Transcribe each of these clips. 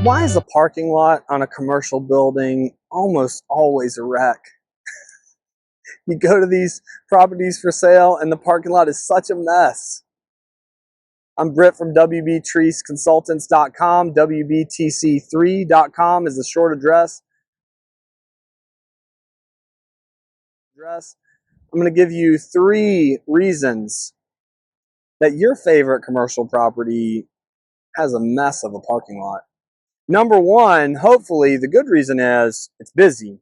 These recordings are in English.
Why is a parking lot on a commercial building almost always a wreck? You go to these properties for sale and the parking lot is such a mess. I'm Britt from WBTreesConsultants.com. WBTC3.com is the short address. I'm going to give you 3 reasons that your favorite commercial property has a mess of a parking lot. Number 1, hopefully, the good reason is it's busy.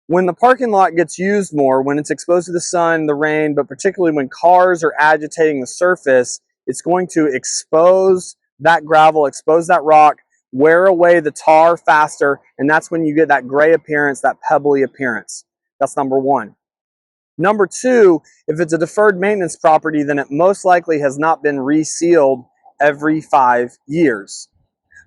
When the parking lot gets used more, when it's exposed to the sun, the rain, but particularly when cars are agitating the surface, it's going to expose that gravel, expose that rock, wear away the tar faster, and that's when you get that gray appearance, that pebbly appearance. That's number 1. Number 2, if it's a deferred maintenance property, then it most likely has not been resealed every 5 years.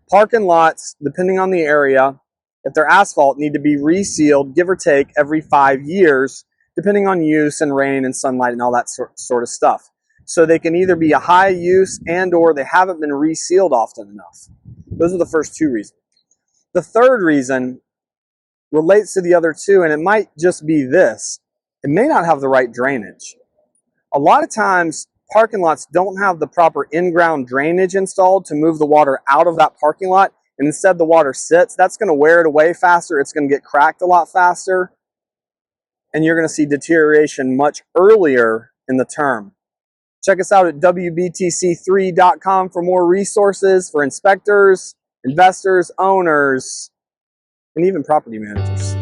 Parking lots, depending on the area, if they're asphalt, need to be resealed, give or take, every 5 years, depending on use and rain and sunlight and all that sort of stuff. So they can either be a high use and or they haven't been resealed often enough. Those are the first 2 reasons. The third reason relates to the other 2, and it might just be this. It may not have the right drainage. A lot of times, parking lots don't have the proper in-ground drainage installed to move the water out of that parking lot, and instead the water sits. That's going to wear it away faster. It's going to get cracked a lot faster, and you're going to see deterioration much earlier in the term. Check us out at WBTC3.com for more resources for inspectors, investors, owners, and even property managers.